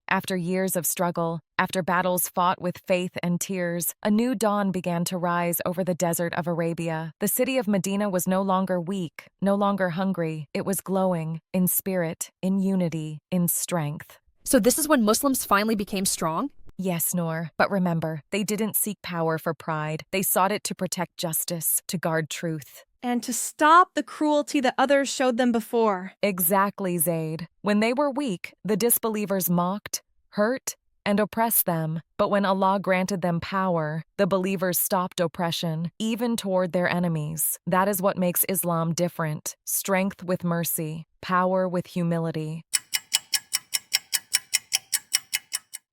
After years of struggle, after battles fought with faith and tears, a new dawn began to rise over the desert of Arabia. The city of Medina was no longer weak, no longer hungry. It was glowing, in spirit, in unity, in strength. So this is when Muslims finally became strong? Yes, Noor, but remember, they didn't seek power for pride. They sought it to protect justice, to guard truth. And to stop the cruelty that others showed them before. Exactly, Zaid. When they were weak, the disbelievers mocked, hurt, and oppressed them. But when Allah granted them power, the believers stopped oppression, even toward their enemies. That is what makes Islam different. Strength with mercy, power with humility.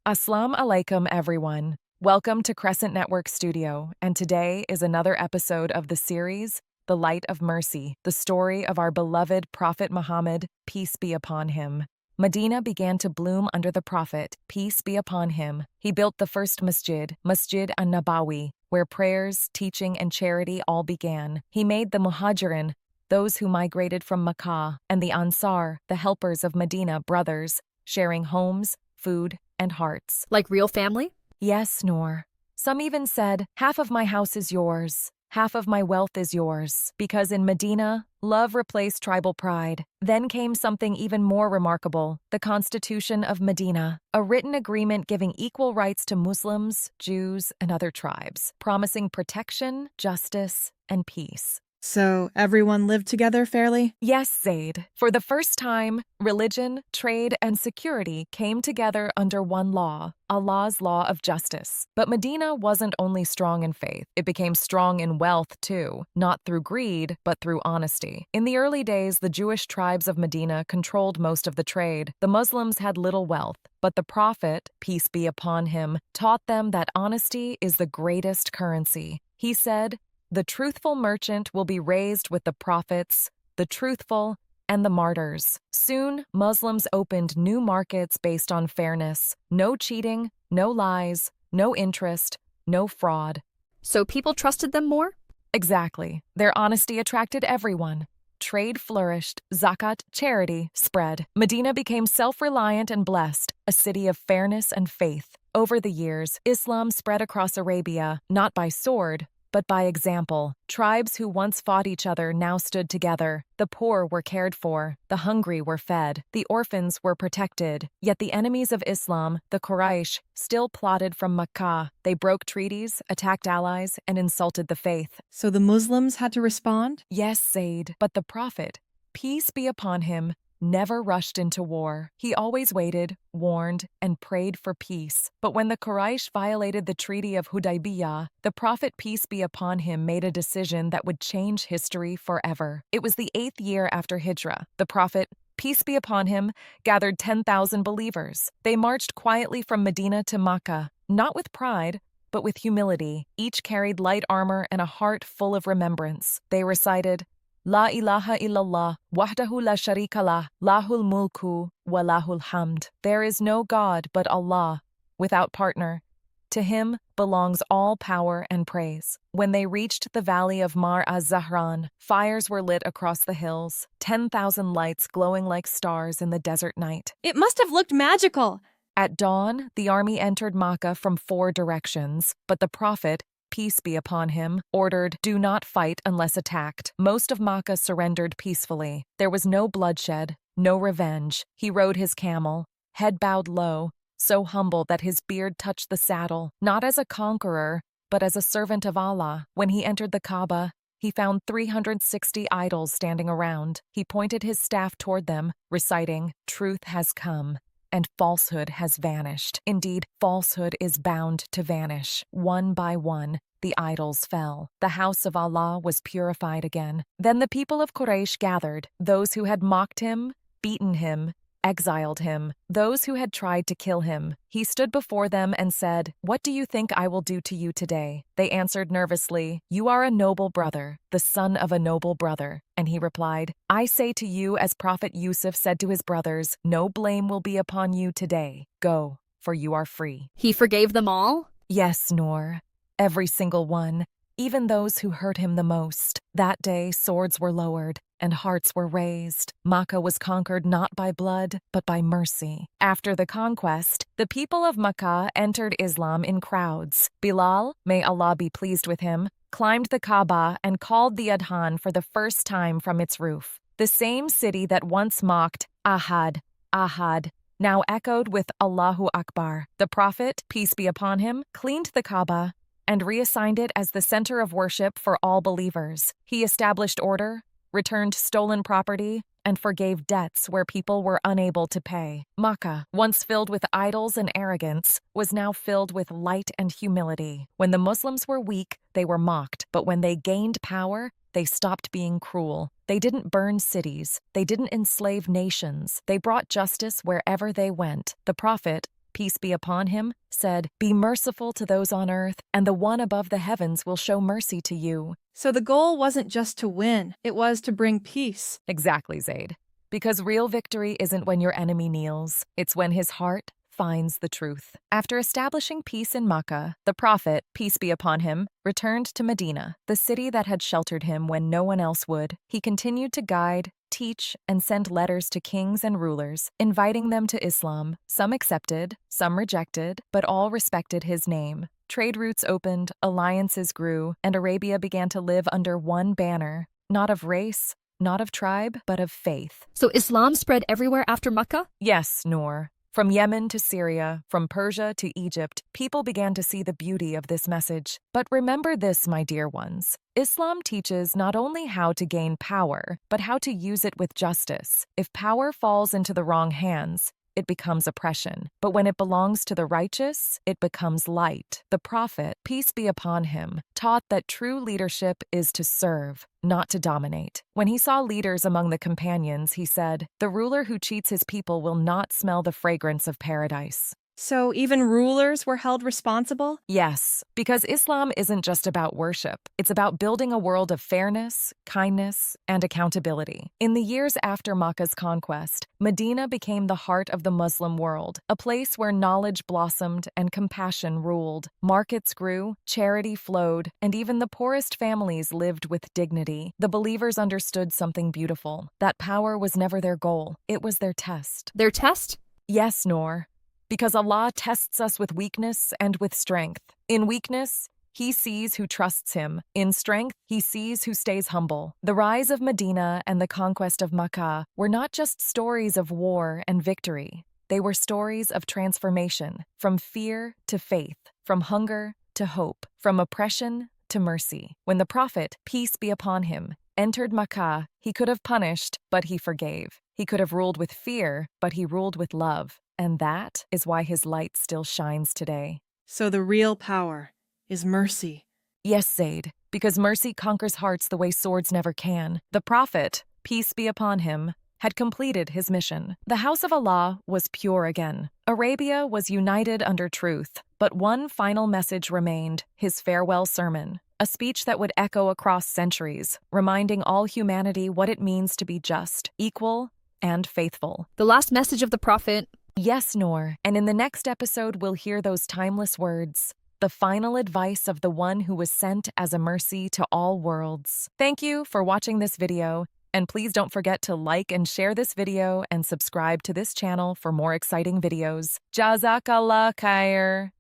Assalamu alaikum, everyone. Welcome to Crescent Network Studio, and today is another episode of the series, The Light of Mercy, the story of our beloved Prophet Muhammad, peace be upon him. Madinah began to bloom under the Prophet, peace be upon him. He built the first masjid, Masjid an-Nabawi, where prayers, teaching, and charity all began. He made the Muhajirin, those who migrated from Makkah, and the Ansar, the helpers of Medina, brothers, sharing homes, food, and hearts. Like real family? Yes, Noor. Some even said, half of my house is yours, half of my wealth is yours, because in Medina, love replaced tribal pride. Then came something even more remarkable, the Constitution of Medina, a written agreement giving equal rights to Muslims, Jews, and other tribes, promising protection, justice, and peace. So everyone lived together fairly? Yes, Zaid. For the first time, religion, trade, and security came together under one law, Allah's law of justice. But Medina wasn't only strong in faith, it became strong in wealth too, not through greed, but through honesty. In the early days, the Jewish tribes of Medina controlled most of the trade. The Muslims had little wealth, but the Prophet, peace be upon him, taught them that honesty is the greatest currency. He said, "The truthful merchant will be raised with the prophets, the truthful, and the martyrs." Soon, Muslims opened new markets based on fairness. No cheating, no lies, no interest, no fraud. So people trusted them more? Exactly. Their honesty attracted everyone. Trade flourished, zakat, charity, spread. Medina became self-reliant and blessed, a city of fairness and faith. Over the years, Islam spread across Arabia, not by sword, but by example. Tribes who once fought each other now stood together. The poor were cared for, the hungry were fed, the orphans were protected. Yet the enemies of Islam, the Quraysh, still plotted from Makkah. They broke treaties, attacked allies, and insulted the faith. So the Muslims had to respond? Yes, Zaid, but the Prophet, peace be upon him, never rushed into war. He always waited, warned, and prayed for peace. But when the Quraysh violated the Treaty of Hudaybiyah, the Prophet, peace be upon him, made a decision that would change history forever. It was the 8th year after Hijrah. The Prophet, peace be upon him, gathered 10,000 believers. They marched quietly from Medina to Makkah, not with pride, but with humility. Each carried light armor and a heart full of remembrance. They recited, La ilaha illallah, wahdahu la sharika lah, lahul mulku, wa lahul hamd. There is no God but Allah, without partner. To him belongs all power and praise. When they reached the valley of Mar az-Zahran, fires were lit across the hills, 10,000 lights glowing like stars in the desert night. It must have looked magical. At dawn, the army entered Makkah from 4 directions, but the Prophet, peace be upon him, ordered, "Do not fight unless attacked." Most of Makkah surrendered peacefully. There was no bloodshed, no revenge. He rode his camel, head bowed low, so humble that his beard touched the saddle, not as a conqueror, but as a servant of Allah. When he entered the Kaaba, he found 360 idols standing around. He pointed his staff toward them, reciting, "Truth has come, and falsehood has vanished." Indeed, falsehood is bound to vanish. One by one, the idols fell. The house of Allah was purified again. Then the people of Quraysh gathered, those who had mocked him, beaten him, exiled him, those who had tried to kill him. He stood before them and said, "What do you think I will do to you today?" They answered nervously, "You are a noble brother, the son of a noble brother." And he replied, "I say to you as Prophet Yusuf said to his brothers, no blame will be upon you today. Go, for you are free." He forgave them all? Yes, Noor, every single one, even those who hurt him the most. That day, swords were lowered. and hearts were raised. Makkah was conquered not by blood, but by mercy. After the conquest, the people of Makkah entered Islam in crowds. Bilal, may Allah be pleased with him, climbed the Kaaba and called the Adhan for the first time from its roof. The same city that once mocked Ahad, Ahad, now echoed with Allahu Akbar. The Prophet, peace be upon him, cleaned the Kaaba and reassigned it as the center of worship for all believers. He established order, returned stolen property, and forgave debts where people were unable to pay. Makkah, once filled with idols and arrogance, was now filled with light and humility. When the Muslims were weak, they were mocked, but when they gained power, they stopped being cruel. They didn't burn cities. They didn't enslave nations. They brought justice wherever they went. The Prophet, peace be upon him, said, "Be merciful to those on earth, and the one above the heavens will show mercy to you." So the goal wasn't just to win, it was to bring peace. Exactly, Zaid. Because real victory isn't when your enemy kneels, it's when his heart finds the truth. After establishing peace in Makkah, the Prophet, peace be upon him, returned to Madinah, the city that had sheltered him when no one else would. He continued to guide, teach, and send letters to kings and rulers, inviting them to Islam. Some accepted, some rejected, but all respected his name. Trade routes opened, alliances grew, and Arabia began to live under one banner, not of race, not of tribe, but of faith. So Islam spread everywhere after Makkah? Yes, Noor. From Yemen to Syria, from Persia to Egypt, people began to see the beauty of this message. But remember this, my dear ones. Islam teaches not only how to gain power, but how to use it with justice. If power falls into the wrong hands, it becomes oppression. But when it belongs to the righteous, it becomes light. The Prophet, peace be upon him, taught that true leadership is to serve, not to dominate. When he saw leaders among the companions, he said, "The ruler who cheats his people will not smell the fragrance of paradise." So even rulers were held responsible? Yes, because Islam isn't just about worship. It's about building a world of fairness, kindness, and accountability. In the years after Makkah's conquest, Madinah became the heart of the Muslim world, a place where knowledge blossomed and compassion ruled. Markets grew, charity flowed, and even the poorest families lived with dignity. The believers understood something beautiful. That power was never their goal. It was their test. Their test? Yes, Noor. Because Allah tests us with weakness and with strength. In weakness, He sees who trusts Him. In strength, He sees who stays humble. The rise of Madinah and the conquest of Makkah were not just stories of war and victory. They were stories of transformation, from fear to faith, from hunger to hope, from oppression to mercy. When the Prophet, peace be upon him, entered Makkah, he could have punished, but he forgave. He could have ruled with fear, but he ruled with love. And that is why his light still shines today. So the real power is mercy. Yes, Zaid, because mercy conquers hearts the way swords never can. The Prophet, peace be upon him, had completed his mission. The house of Allah was pure again. Arabia was united under truth, but one final message remained, his farewell sermon. A speech that would echo across centuries, reminding all humanity what it means to be just, equal, and faithful. The last message of the Prophet. Yes, Noor, and in the next episode we'll hear those timeless words, the final advice of the one who was sent as a mercy to all worlds. Thank you for watching this video, and please don't forget to like and share this video and subscribe to this channel for more exciting videos. Jazakallah khair.